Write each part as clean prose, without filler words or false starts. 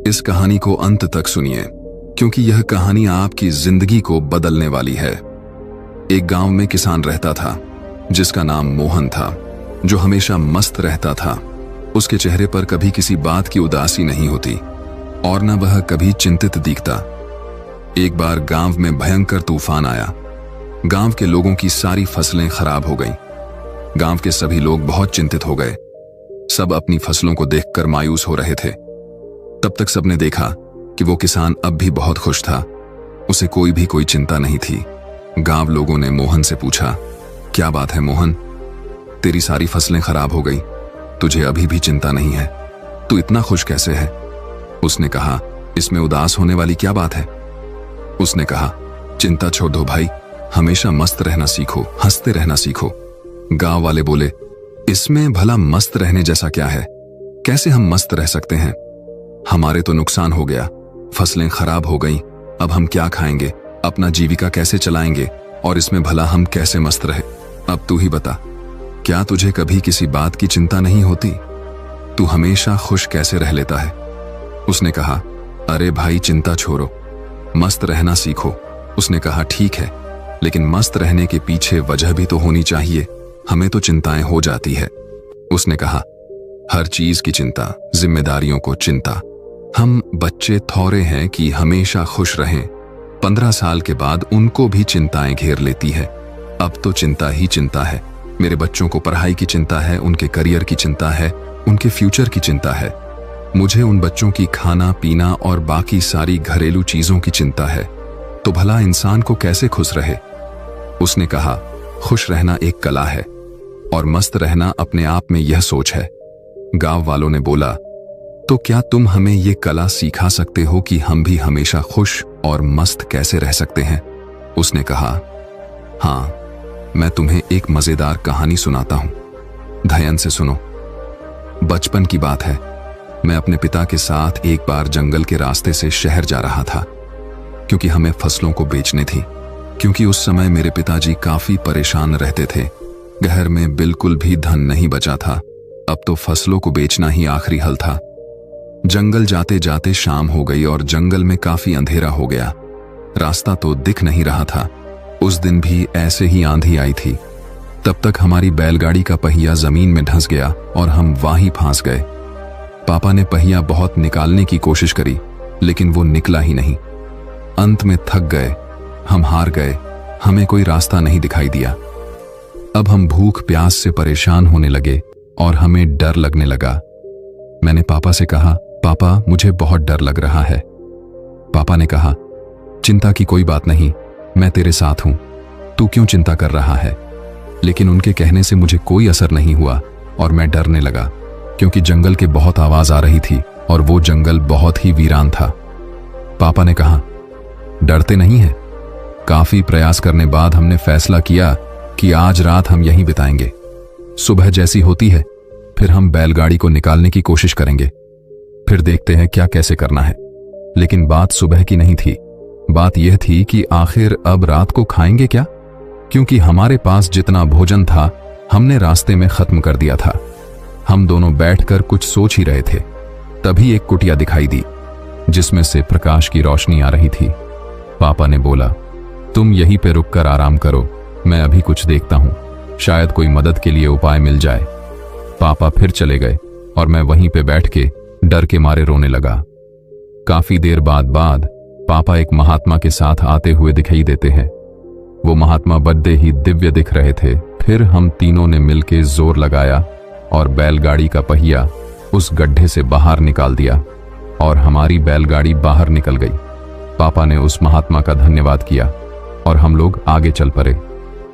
इस कहानी को अंत तक सुनिए, क्योंकि यह कहानी आपकी जिंदगी को बदलने वाली है। एक गांव में किसान रहता था जिसका नाम मोहन था, जो हमेशा मस्त रहता था। उसके चेहरे पर कभी किसी बात की उदासी नहीं होती और न वह कभी चिंतित दिखता। एक बार गांव में भयंकर तूफान आया। गांव के लोगों की सारी फसलें खराब हो गईं। गांव के सभी लोग बहुत चिंतित हो गए। सब अपनी फसलों को देखकर मायूस हो रहे थे। तब तक सबने देखा कि वो किसान अब भी बहुत खुश था। उसे कोई चिंता नहीं थी। गांव लोगों ने मोहन से पूछा, क्या बात है मोहन, तेरी सारी फसलें खराब हो गई, तुझे अभी भी चिंता नहीं है, तू इतना खुश कैसे है? उसने कहा, इसमें उदास होने वाली क्या बात है? उसने कहा, चिंता छोड़ दो भाई, हमेशा मस्त रहना सीखो, हंसते रहना सीखो। गांव वाले बोले, इसमें भला मस्त रहने जैसा क्या है? कैसे हम मस्त रह सकते हैं? हमारे तो नुकसान हो गया, फसलें खराब हो गईं, अब हम क्या खाएंगे, अपना जीविका कैसे चलाएंगे, और इसमें भला हम कैसे मस्त रहे? अब तू ही बता, क्या तुझे कभी किसी बात की चिंता नहीं होती? तू हमेशा खुश कैसे रह लेता है? उसने कहा, अरे भाई चिंता छोड़ो, मस्त रहना सीखो। उसने कहा, ठीक है, लेकिन मस्त रहने के पीछे वजह भी तो होनी चाहिए, हमें तो चिंताएं हो जाती है। उसने कहा, हर चीज की चिंता, जिम्मेदारियों को चिंता। हम बच्चे थोड़े हैं कि हमेशा खुश रहें। 15 साल के बाद उनको भी चिंताएं घेर लेती है। अब तो चिंता ही चिंता है। मेरे बच्चों को पढ़ाई की चिंता है, उनके करियर की चिंता है, उनके फ्यूचर की चिंता है। मुझे उन बच्चों की खाना पीना और बाकी सारी घरेलू चीजों की चिंता है। तो भला इंसान को कैसे खुश रहे? उसने कहा, खुश रहना एक कला है और मस्त रहना अपने आप में यह सोच है। गांव वालों ने बोला, तो क्या तुम हमें ये कला सिखा सकते हो कि हम भी हमेशा खुश और मस्त कैसे रह सकते हैं? उसने कहा, हाँ, मैं तुम्हें एक मजेदार कहानी सुनाता हूं, ध्यान से सुनो। बचपन की बात है। मैं अपने पिता के साथ एक बार जंगल के रास्ते से शहर जा रहा था, क्योंकि हमें फसलों को बेचनी थी। क्योंकि उस समय मेरे पिताजी काफी परेशान रहते थे। घर में बिल्कुल भी धन नहीं बचा था। अब तो फसलों को बेचना ही आखिरी हल था। जंगल जाते जाते शाम हो गई और जंगल में काफी अंधेरा हो गया। रास्ता तो दिख नहीं रहा था। उस दिन भी ऐसे ही आंधी आई थी। तब तक हमारी बैलगाड़ी का पहिया जमीन में धंस गया और हम वहीं फंस गए। पापा ने पहिया बहुत निकालने की कोशिश करी, लेकिन वो निकला ही नहीं। अंत में थक गए, हम हार गए, हमें कोई रास्ता नहीं दिखाई दिया। अब हम भूख प्यास से परेशान होने लगे और हमें डर लगने लगा। मैंने पापा से कहा, पापा मुझे बहुत डर लग रहा है। पापा ने कहा, चिंता की कोई बात नहीं, मैं तेरे साथ हूं, तू क्यों चिंता कर रहा है? लेकिन उनके कहने से मुझे कोई असर नहीं हुआ और मैं डरने लगा, क्योंकि जंगल के बहुत आवाज आ रही थी और वो जंगल बहुत ही वीरान था। पापा ने कहा, डरते नहीं है? काफी प्रयास करने बाद हमने फैसला किया कि आज रात हम यहीं बिताएंगे। सुबह जैसी होती है फिर हम बैलगाड़ी को निकालने की कोशिश करेंगे, फिर देखते हैं क्या कैसे करना है। लेकिन बात सुबह की नहीं थी। बात यह थी कि आखिर अब रात को खाएंगे क्या, क्योंकि हमारे पास जितना भोजन था हमने रास्ते में खत्म कर दिया था। हम दोनों बैठकर कुछ सोच ही रहे थे, तभी एक कुटिया दिखाई दी जिसमें से प्रकाश की रोशनी आ रही थी। पापा ने बोला, तुम यहीं पे रुककर आराम करो, मैं अभी कुछ देखता हूं, शायद कोई मदद के लिए उपाय मिल जाए। पापा फिर चले गए और मैं वहीं पे बैठ के डर के मारे रोने लगा। काफी देर बाद पापा एक महात्मा के साथ आते हुए दिखाई देते हैं। वो महात्मा बड़े ही दिव्य दिख रहे थे। फिर हम तीनों ने मिलकर जोर लगाया और बैलगाड़ी का पहिया उस गड्ढे से बाहर निकाल दिया और हमारी बैलगाड़ी बाहर निकल गई। पापा ने उस महात्मा का धन्यवाद किया और हम लोग आगे चल पड़े।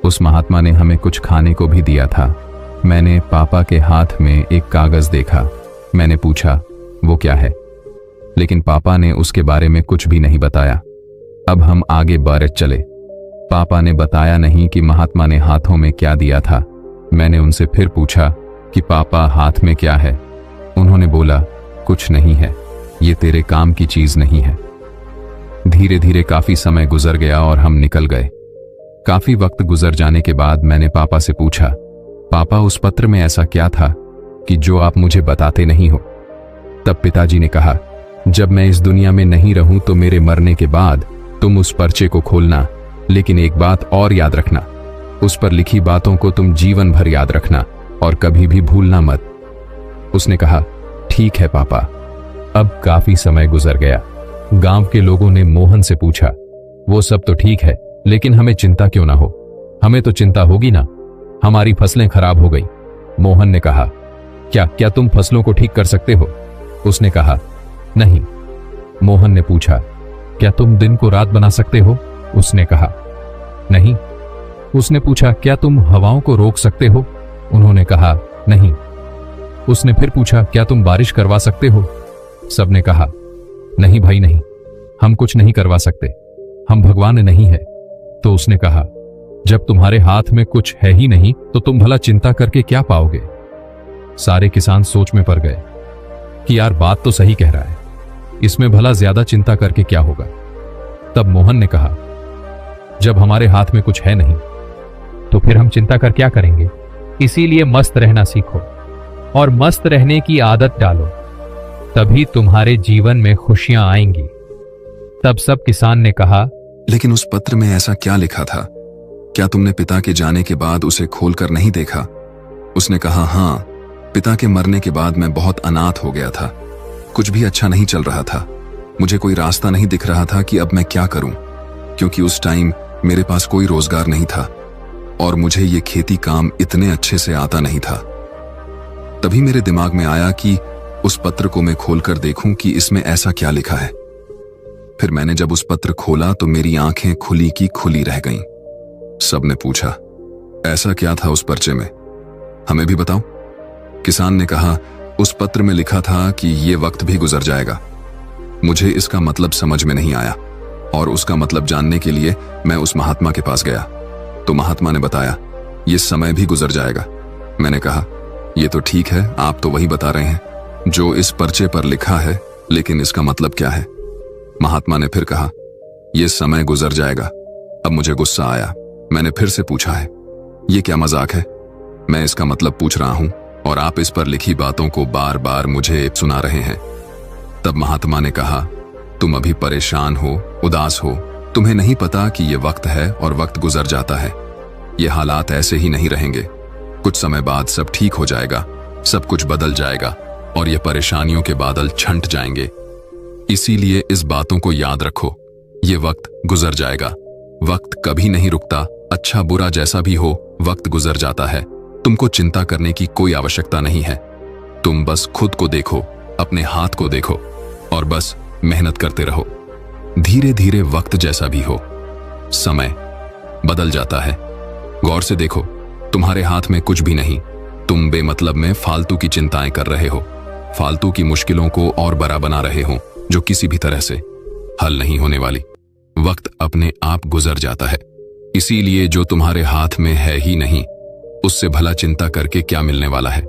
उस महात्मा ने हमें कुछ खाने को भी दिया था। मैंने पापा के हाथ में एक कागज देखा। मैंने पूछा, वो क्या है? लेकिन पापा ने उसके बारे में कुछ भी नहीं बताया। अब हम आगे बढ़ चले। पापा ने बताया नहीं कि महात्मा ने हाथों में क्या दिया था। मैंने उनसे फिर पूछा कि पापा हाथ में क्या है? उन्होंने बोला, कुछ नहीं है, ये तेरे काम की चीज नहीं है। धीरे धीरे काफी समय गुजर गया और हम निकल गए। काफी वक्त गुजर जाने के बाद मैंने पापा से पूछा, पापा उस पत्र में ऐसा क्या था कि जो आप मुझे बताते नहीं हो? तब पिताजी ने कहा, जब मैं इस दुनिया में नहीं रहूं तो मेरे मरने के बाद तुम उस पर्चे को खोलना, लेकिन एक बात और याद रखना, उस पर लिखी बातों को तुम जीवन भर याद रखना और कभी भी भूलना मत। उसने कहा, ठीक है पापा। अब काफी समय गुजर गया। गांव के लोगों ने मोहन से पूछा, वो सब तो ठीक है, लेकिन हमें चिंता क्यों ना हो? हमें तो चिंता होगी ना, हमारी फसलें खराब हो गई। मोहन ने कहा, क्या तुम फसलों को ठीक कर सकते हो? उसने कहा, नहीं। मोहन ने पूछा, क्या तुम दिन को रात बना सकते हो? उसने कहा, नहीं। उसने पूछा, क्या तुम हवाओं को रोक सकते हो? उन्होंने कहा, नहीं। उसने फिर पूछा, क्या तुम बारिश करवा सकते हो? सबने कहा, नहीं भाई नहीं, हम कुछ नहीं करवा सकते, हम भगवान नहीं है। तो उसने कहा, जब तुम्हारे हाथ में कुछ है ही नहीं तो तुम भला चिंता करके क्या पाओगे? सारे किसान सोच में पड़ गए कि यार बात तो सही कह रहा है, इसमें भला ज्यादा चिंता करके क्या होगा। तब मोहन ने कहा, जब हमारे हाथ में कुछ है नहीं तो फिर हम चिंता कर क्या करेंगे? इसीलिए मस्त रहना सीखो और मस्त रहने की आदत डालो, तभी तुम्हारे जीवन में खुशियां आएंगी। तब सब किसान ने कहा, लेकिन उस पत्र में ऐसा क्या लिखा था? क्या तुमने पिता के जाने के बाद उसे खोलकर नहीं देखा? उसने कहा, हाँ, पिता के मरने के बाद मैं बहुत अनाथ हो गया था, कुछ भी अच्छा नहीं चल रहा था, मुझे कोई रास्ता नहीं दिख रहा था कि अब मैं क्या करूं, क्योंकि उस टाइम मेरे पास कोई रोजगार नहीं था और मुझे ये खेती काम इतने अच्छे से आता नहीं था। तभी मेरे दिमाग में आया कि उस पत्र को मैं खोलकर देखूं कि इसमें ऐसा क्या लिखा है। फिर मैंने जब उस पत्र खोला तो मेरी आंखें खुली की खुली रह गईं। सबने पूछा, ऐसा क्या था उस पर्चे में, हमें भी बताओ। किसान ने कहा, उस पत्र में लिखा था कि ये वक्त भी गुजर जाएगा। मुझे इसका मतलब समझ में नहीं आया और उसका मतलब जानने के लिए मैं उस महात्मा के पास गया तो महात्मा ने बताया, ये समय भी गुजर जाएगा। मैंने कहा, ये तो ठीक है, आप तो वही बता रहे हैं जो इस पर्चे पर लिखा है, लेकिन इसका मतलब क्या है? महात्मा ने फिर कहा, यह समय गुजर जाएगा। अब मुझे गुस्सा आया, मैंने फिर से पूछा है, ये क्या मजाक है? मैं इसका मतलब पूछ रहा हूं और आप इस पर लिखी बातों को बार बार मुझे सुना रहे हैं। तब महात्मा ने कहा, तुम अभी परेशान हो, उदास हो, तुम्हें नहीं पता कि यह वक्त है और वक्त गुजर जाता है। ये हालात ऐसे ही नहीं रहेंगे, कुछ समय बाद सब ठीक हो जाएगा, सब कुछ बदल जाएगा और ये परेशानियों के बादल छंट जाएंगे। इसीलिए इस बातों को याद रखो, ये वक्त गुजर जाएगा, वक्त कभी नहीं रुकता, अच्छा बुरा जैसा भी हो वक्त गुजर जाता है। तुमको चिंता करने की कोई आवश्यकता नहीं है, तुम बस खुद को देखो, अपने हाथ को देखो और बस मेहनत करते रहो। धीरे धीरे वक्त जैसा भी हो, समय बदल जाता है। गौर से देखो, तुम्हारे हाथ में कुछ भी नहीं, तुम बेमतलब में फालतू की चिंताएं कर रहे हो, फालतू की मुश्किलों को और बड़ा बना रहे हो जो किसी भी तरह से हल नहीं होने वाली। वक्त अपने आप गुजर जाता है, इसीलिए जो तुम्हारे हाथ में है ही नहीं उससे भला चिंता करके क्या मिलने वाला है।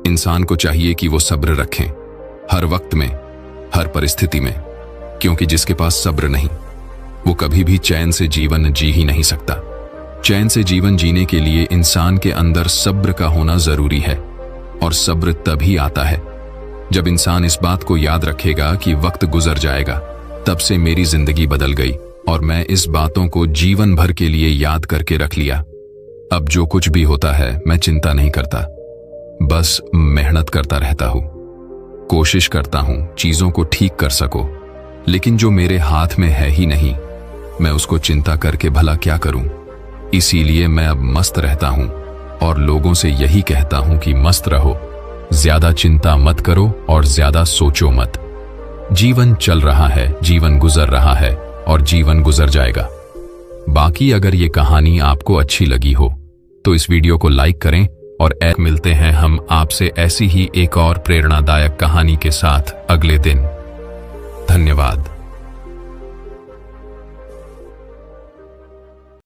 इंसान को चाहिए कि वो सब्र रखें हर वक्त में, हर परिस्थिति में, क्योंकि जिसके पास सब्र नहीं वो कभी भी चैन से जीवन जी ही नहीं सकता। चैन से जीवन जीने के लिए इंसान के अंदर सब्र का होना जरूरी है और सब्र तभी आता है जब इंसान इस बात को याद रखेगा कि वक्त गुजर जाएगा। तब से मेरी जिंदगी बदल गई और मैं इस बातों को जीवन भर के लिए याद करके रख लिया। अब जो कुछ भी होता है मैं चिंता नहीं करता, बस मेहनत करता रहता हूं, कोशिश करता हूं चीजों को ठीक कर सको। लेकिन जो मेरे हाथ में है ही नहीं मैं उसको चिंता करके भला क्या करूं। इसीलिए मैं अब मस्त रहता हूं और लोगों से यही कहता हूं कि मस्त रहो, ज्यादा चिंता मत करो और ज्यादा सोचो मत। जीवन चल रहा है, जीवन गुजर रहा है और जीवन गुजर जाएगा। बाकी अगर ये कहानी आपको अच्छी लगी हो तो इस वीडियो को लाइक करें और मिलते हैं हम आपसे ऐसी ही एक और प्रेरणादायक कहानी के साथ अगले दिन। धन्यवाद।